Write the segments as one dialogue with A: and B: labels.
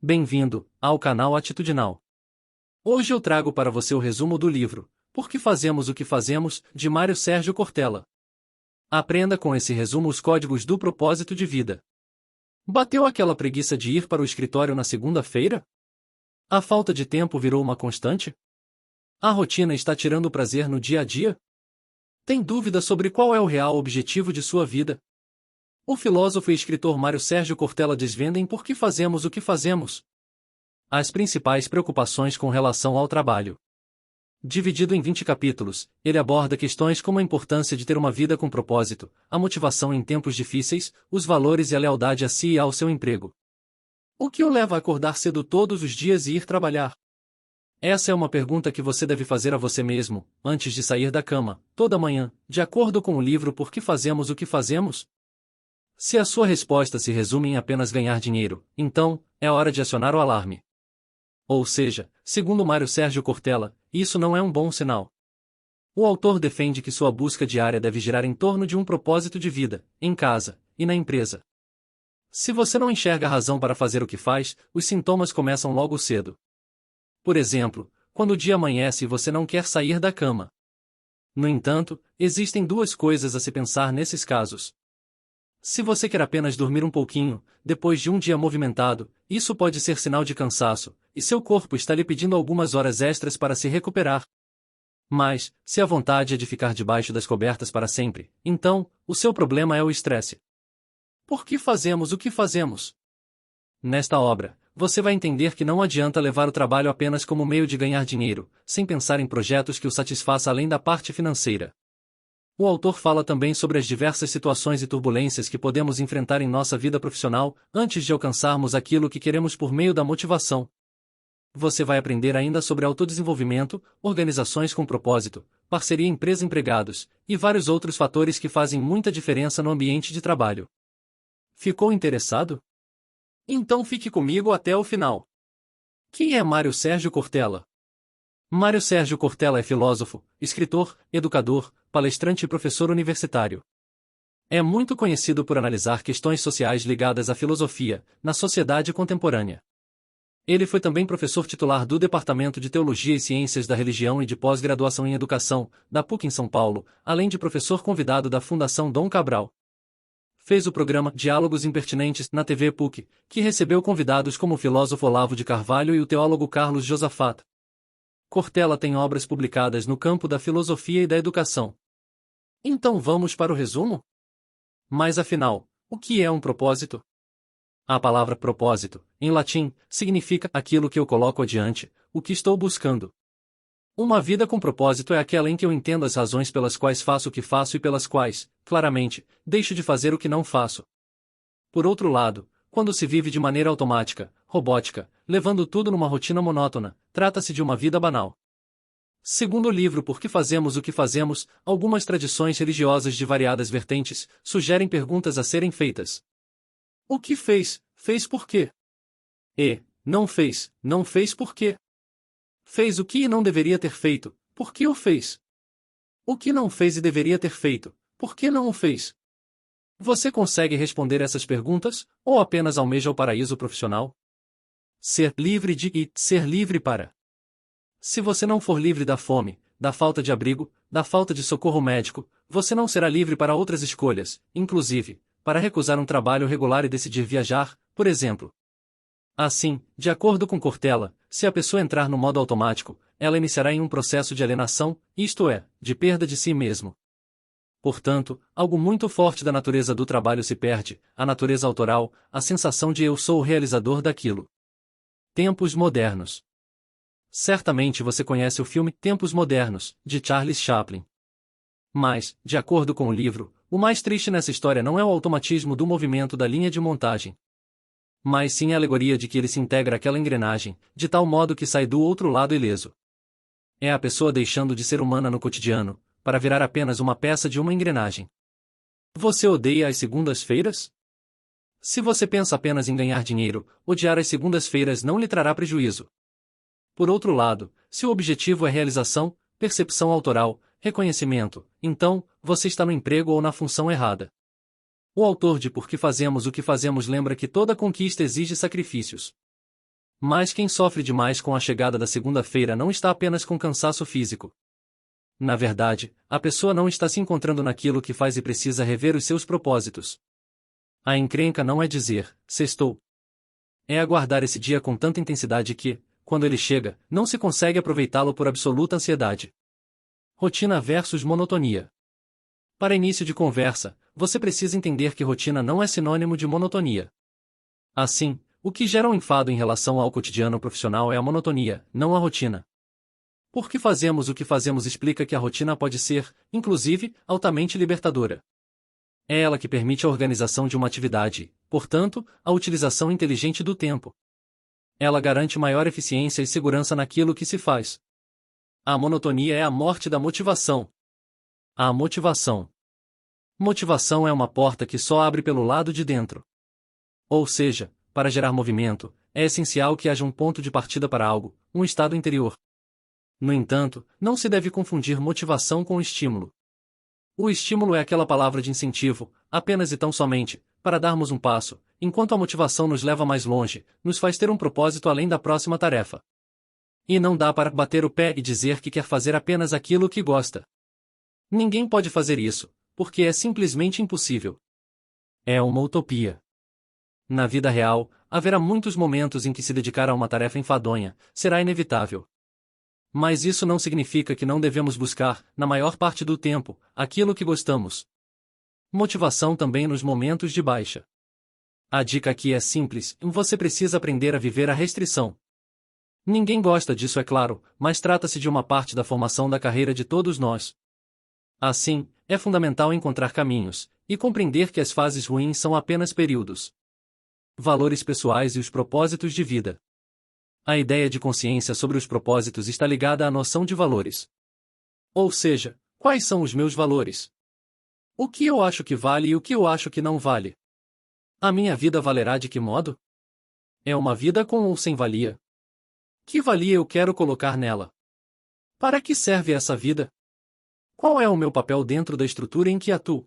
A: Bem-vindo ao canal Atitudinal. Hoje eu trago para você o resumo do livro Por que Fazemos o que Fazemos, de Mário Sérgio Cortella. Aprenda com esse resumo os códigos do propósito de vida. Bateu aquela preguiça de ir para o escritório na segunda-feira? A falta de tempo virou uma constante? A rotina está tirando o prazer no dia a dia? Tem dúvida sobre qual é o real objetivo de sua vida? O filósofo e escritor Mário Sérgio Cortella desvenda em Por que Fazemos o que Fazemos. As principais preocupações com relação ao trabalho. Dividido em 20 capítulos, ele aborda questões como a importância de ter uma vida com propósito, a motivação em tempos difíceis, os valores e a lealdade a si e ao seu emprego. O que o leva a acordar cedo todos os dias e ir trabalhar? Essa é uma pergunta que você deve fazer a você mesmo, antes de sair da cama, toda manhã, de acordo com o livro Por que Fazemos o que Fazemos? Se a sua resposta se resume em apenas ganhar dinheiro, então, é hora de acionar o alarme. Ou seja, segundo Mário Sérgio Cortella, isso não é um bom sinal. O autor defende que sua busca diária deve girar em torno de um propósito de vida, em casa e na empresa. Se você não enxerga razão para fazer o que faz, os sintomas começam logo cedo. Por exemplo, quando o dia amanhece e você não quer sair da cama. No entanto, existem duas coisas a se pensar nesses casos. Se você quer apenas dormir um pouquinho, depois de um dia movimentado, isso pode ser sinal de cansaço, e seu corpo está lhe pedindo algumas horas extras para se recuperar. Mas, se a vontade é de ficar debaixo das cobertas para sempre, então, o seu problema é o estresse. Por que fazemos o que fazemos? Nesta obra, você vai entender que não adianta levar o trabalho apenas como meio de ganhar dinheiro, sem pensar em projetos que o satisfaça além da parte financeira. O autor fala também sobre as diversas situações e turbulências que podemos enfrentar em nossa vida profissional, antes de alcançarmos aquilo que queremos por meio da motivação. Você vai aprender ainda sobre autodesenvolvimento, organizações com propósito, parceria empresa-empregados, e vários outros fatores que fazem muita diferença no ambiente de trabalho. Ficou interessado? Então fique comigo até o final. Quem é Mário Sérgio Cortella? Mário Sérgio Cortella é filósofo, escritor, educador, palestrante e professor universitário. É muito conhecido por analisar questões sociais ligadas à filosofia, na sociedade contemporânea. Ele foi também professor titular do Departamento de Teologia e Ciências da Religião e de pós-graduação em Educação, da PUC em São Paulo, além de professor convidado da Fundação Dom Cabral. Fez o programa Diálogos Impertinentes na TV PUC, que recebeu convidados como o filósofo Olavo de Carvalho e o teólogo Carlos Josafat. Cortella tem obras publicadas no campo da filosofia e da educação. Então vamos para o resumo? Mas afinal, o que é um propósito? A palavra propósito, em latim, significa aquilo que eu coloco adiante, o que estou buscando. Uma vida com propósito é aquela em que eu entendo as razões pelas quais faço o que faço e pelas quais, claramente, deixo de fazer o que não faço. Por outro lado, quando se vive de maneira automática, robótica, levando tudo numa rotina monótona, trata-se de uma vida banal. Segundo o livro Por que Fazemos o que Fazemos, algumas tradições religiosas de variadas vertentes sugerem perguntas a serem feitas. O que fez, fez por quê? E, não fez por quê? Fez o que não deveria ter feito, por que o fez? O que não fez e deveria ter feito, por que não o fez? Você consegue responder essas perguntas, ou apenas almeja o paraíso profissional? Ser livre de e ser livre para. Se você não for livre da fome, da falta de abrigo, da falta de socorro médico, você não será livre para outras escolhas, inclusive, para recusar um trabalho regular e decidir viajar, por exemplo. Assim, de acordo com Cortella, se a pessoa entrar no modo automático, ela iniciará em um processo de alienação, isto é, de perda de si mesmo. Portanto, algo muito forte da natureza do trabalho se perde, a natureza autoral, a sensação de eu sou o realizador daquilo. Tempos modernos. Certamente você conhece o filme Tempos Modernos, de Charles Chaplin. Mas, de acordo com o livro, o mais triste nessa história não é o automatismo do movimento da linha de montagem, mas sim a alegoria de que ele se integra àquela engrenagem, de tal modo que sai do outro lado ileso. É a pessoa deixando de ser humana no cotidiano, para virar apenas uma peça de uma engrenagem. Você odeia as segundas-feiras? Se você pensa apenas em ganhar dinheiro, odiar as segundas-feiras não lhe trará prejuízo. Por outro lado, se o objetivo é realização, percepção autoral, reconhecimento, então, você está no emprego ou na função errada. O autor de Por que Fazemos o que Fazemos lembra que toda conquista exige sacrifícios. Mas quem sofre demais com a chegada da segunda-feira não está apenas com cansaço físico. Na verdade, a pessoa não está se encontrando naquilo que faz e precisa rever os seus propósitos. A encrenca não é dizer, sextou. É aguardar esse dia com tanta intensidade que, quando ele chega, não se consegue aproveitá-lo por absoluta ansiedade. Rotina versus monotonia. Para início de conversa, você precisa entender que rotina não é sinônimo de monotonia. Assim, o que gera um enfado em relação ao cotidiano profissional é a monotonia, não a rotina. Porque fazemos o que fazemos explica que a rotina pode ser, inclusive, altamente libertadora. É ela que permite a organização de uma atividade, portanto, a utilização inteligente do tempo. Ela garante maior eficiência e segurança naquilo que se faz. A monotonia é a morte da motivação. A motivação. Motivação é uma porta que só abre pelo lado de dentro. Ou seja, para gerar movimento, é essencial que haja um ponto de partida para algo, um estado interior. No entanto, não se deve confundir motivação com estímulo. O estímulo é aquela palavra de incentivo, apenas e tão somente, para darmos um passo, enquanto a motivação nos leva mais longe, nos faz ter um propósito além da próxima tarefa. E não dá para bater o pé e dizer que quer fazer apenas aquilo que gosta. Ninguém pode fazer isso, porque é simplesmente impossível. É uma utopia. Na vida real, haverá muitos momentos em que se dedicar a uma tarefa enfadonha será inevitável. Mas isso não significa que não devemos buscar, na maior parte do tempo, aquilo que gostamos. Motivação também nos momentos de baixa. A dica aqui é simples, você precisa aprender a viver a restrição. Ninguém gosta disso, é claro, mas trata-se de uma parte da formação da carreira de todos nós. Assim, é fundamental encontrar caminhos, e compreender que as fases ruins são apenas períodos. Valores pessoais e os propósitos de vida. A ideia de consciência sobre os propósitos está ligada à noção de valores. Ou seja, quais são os meus valores? O que eu acho que vale e o que eu acho que não vale? A minha vida valerá de que modo? É uma vida com ou sem valia? Que valia eu quero colocar nela? Para que serve essa vida? Qual é o meu papel dentro da estrutura em que atuo?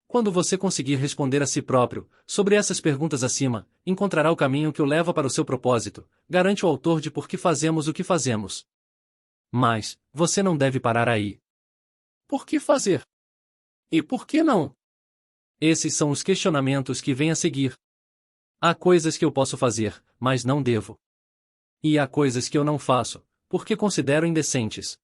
A: Quando você conseguir responder a si próprio, sobre essas perguntas acima, encontrará o caminho que o leva para o seu propósito, garante o autor de Por que Fazemos o que Fazemos. Mas, você não deve parar aí. Por que fazer? E por que não? Esses são os questionamentos que vêm a seguir. Há coisas que eu posso fazer, mas não devo. E há coisas que eu não faço, porque considero indecentes.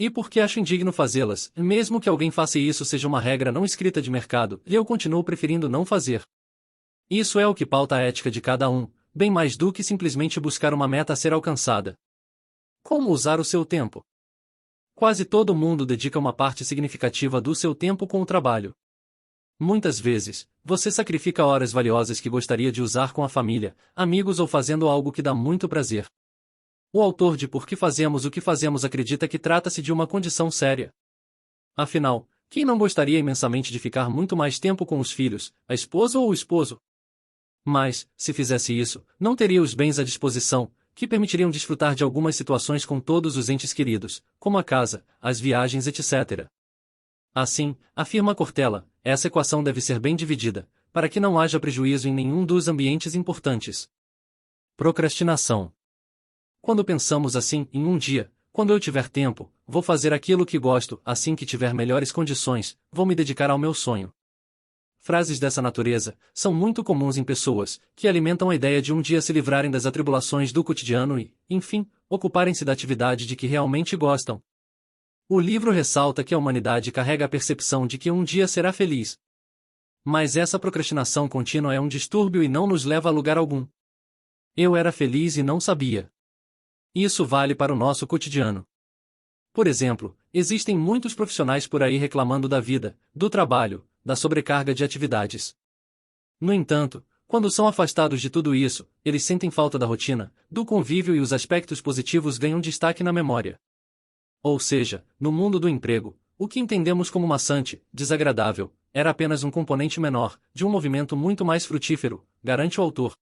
A: E porque acho indigno fazê-las, mesmo que alguém faça e isso seja uma regra não escrita de mercado, eu continuo preferindo não fazer. Isso é o que pauta a ética de cada um, bem mais do que simplesmente buscar uma meta a ser alcançada. Como usar o seu tempo? Quase todo mundo dedica uma parte significativa do seu tempo com o trabalho. Muitas vezes, você sacrifica horas valiosas que gostaria de usar com a família, amigos ou fazendo algo que dá muito prazer. O autor de Por que Fazemos o que Fazemos acredita que trata-se de uma condição séria. Afinal, quem não gostaria imensamente de ficar muito mais tempo com os filhos, a esposa ou o esposo? Mas, se fizesse isso, não teria os bens à disposição, que permitiriam desfrutar de algumas situações com todos os entes queridos, como a casa, as viagens, etc. Assim, afirma Cortella, essa equação deve ser bem dividida, para que não haja prejuízo em nenhum dos ambientes importantes. Procrastinação. Quando pensamos assim, em um dia, quando eu tiver tempo, vou fazer aquilo que gosto, assim que tiver melhores condições, vou me dedicar ao meu sonho. Frases dessa natureza são muito comuns em pessoas que alimentam a ideia de um dia se livrarem das atribulações do cotidiano e, enfim, ocuparem-se da atividade de que realmente gostam. O livro ressalta que a humanidade carrega a percepção de que um dia será feliz. Mas essa procrastinação contínua é um distúrbio e não nos leva a lugar algum. Eu era feliz e não sabia. Isso vale para o nosso cotidiano. Por exemplo, existem muitos profissionais por aí reclamando da vida, do trabalho, da sobrecarga de atividades. No entanto, quando são afastados de tudo isso, eles sentem falta da rotina, do convívio e os aspectos positivos ganham destaque na memória. Ou seja, no mundo do emprego, o que entendemos como maçante, desagradável, era apenas um componente menor, de um movimento muito mais frutífero, garante o autor.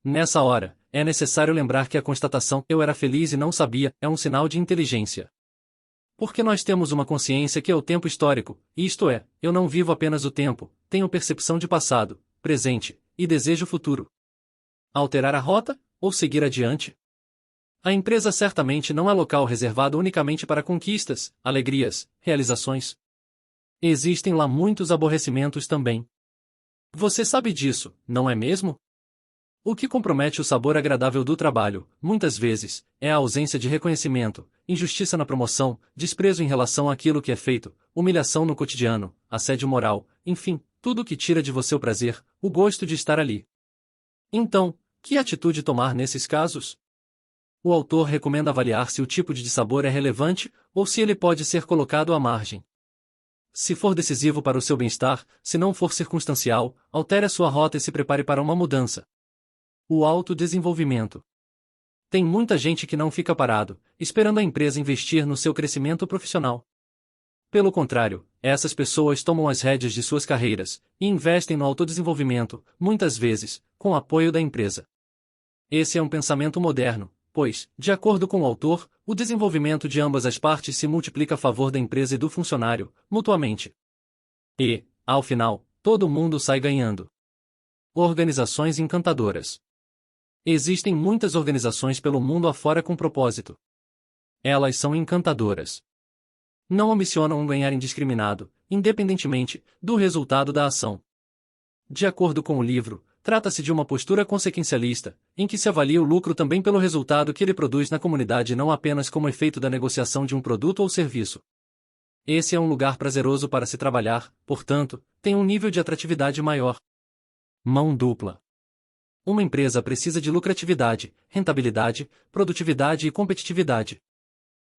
A: Nessa hora, é necessário lembrar que a constatação "eu era feliz e não sabia" é um sinal de inteligência. Porque nós temos uma consciência que é o tempo histórico, isto é, eu não vivo apenas o tempo, tenho percepção de passado, presente, e desejo futuro. Alterar a rota, ou seguir adiante? A empresa certamente não é local reservado unicamente para conquistas, alegrias, realizações. Existem lá muitos aborrecimentos também. Você sabe disso, não é mesmo? O que compromete o sabor agradável do trabalho, muitas vezes, é a ausência de reconhecimento, injustiça na promoção, desprezo em relação àquilo que é feito, humilhação no cotidiano, assédio moral, enfim, tudo o que tira de você o prazer, o gosto de estar ali. Então, que atitude tomar nesses casos? O autor recomenda avaliar se o tipo de sabor é relevante ou se ele pode ser colocado à margem. Se for decisivo para o seu bem-estar, se não for circunstancial, altere a sua rota e se prepare para uma mudança. O autodesenvolvimento. Tem muita gente que não fica parado, esperando a empresa investir no seu crescimento profissional. Pelo contrário, essas pessoas tomam as rédeas de suas carreiras e investem no autodesenvolvimento, muitas vezes, com o apoio da empresa. Esse é um pensamento moderno, pois, de acordo com o autor, o desenvolvimento de ambas as partes se multiplica a favor da empresa e do funcionário, mutuamente. E, ao final, todo mundo sai ganhando. Organizações encantadoras. Existem muitas organizações pelo mundo afora com propósito. Elas são encantadoras. Não ambicionam um ganhar indiscriminado, independentemente do resultado da ação. De acordo com o livro, trata-se de uma postura consequencialista, em que se avalia o lucro também pelo resultado que ele produz na comunidade e não apenas como efeito da negociação de um produto ou serviço. Esse é um lugar prazeroso para se trabalhar, portanto, tem um nível de atratividade maior. Mão dupla. Uma empresa precisa de lucratividade, rentabilidade, produtividade e competitividade.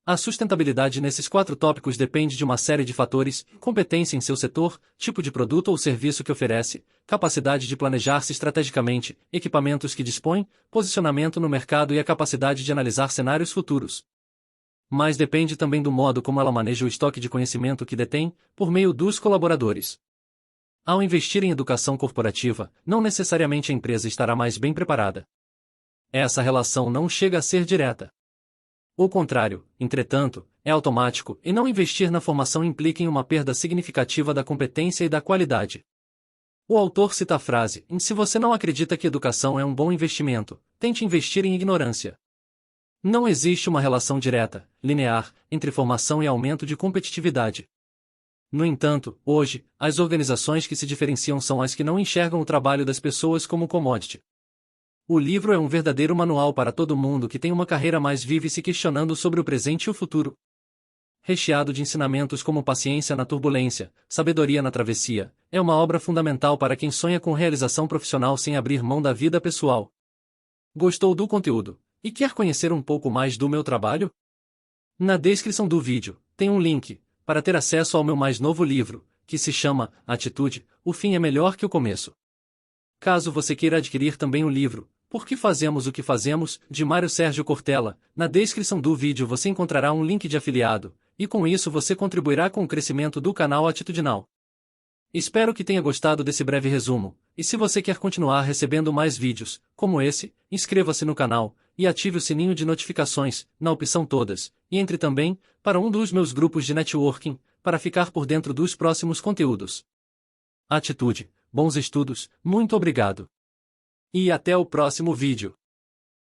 A: A sustentabilidade nesses 4 tópicos depende de uma série de fatores: competência em seu setor, tipo de produto ou serviço que oferece, capacidade de planejar-se estrategicamente, equipamentos que dispõe, posicionamento no mercado e a capacidade de analisar cenários futuros. Mas depende também do modo como ela maneja o estoque de conhecimento que detém, por meio dos colaboradores. Ao investir em educação corporativa, não necessariamente a empresa estará mais bem preparada. Essa relação não chega a ser direta. O contrário, entretanto, é automático, e não investir na formação implica em uma perda significativa da competência e da qualidade. O autor cita a frase: se você não acredita que educação é um bom investimento, tente investir em ignorância. Não existe uma relação direta, linear, entre formação e aumento de competitividade. No entanto, hoje, as organizações que se diferenciam são as que não enxergam o trabalho das pessoas como commodity. O livro é um verdadeiro manual para todo mundo que tem uma carreira mais viva e se questionando sobre o presente e o futuro. Recheado de ensinamentos como paciência na turbulência, sabedoria na travessia, é uma obra fundamental para quem sonha com realização profissional sem abrir mão da vida pessoal. Gostou do conteúdo e quer conhecer um pouco mais do meu trabalho? Na descrição do vídeo, tem um link para ter acesso ao meu mais novo livro, que se chama Atitude, o fim é melhor que o começo. Caso você queira adquirir também o livro Por que Fazemos o que Fazemos, de Mário Sérgio Cortella, na descrição do vídeo você encontrará um link de afiliado, e com isso você contribuirá com o crescimento do canal Atitudinal. Espero que tenha gostado desse breve resumo, e se você quer continuar recebendo mais vídeos, como esse, inscreva-se no canal, e ative o sininho de notificações, na opção todas, e entre também, para um dos meus grupos de networking, para ficar por dentro dos próximos conteúdos. Atitude, bons estudos, muito obrigado. E até o próximo vídeo.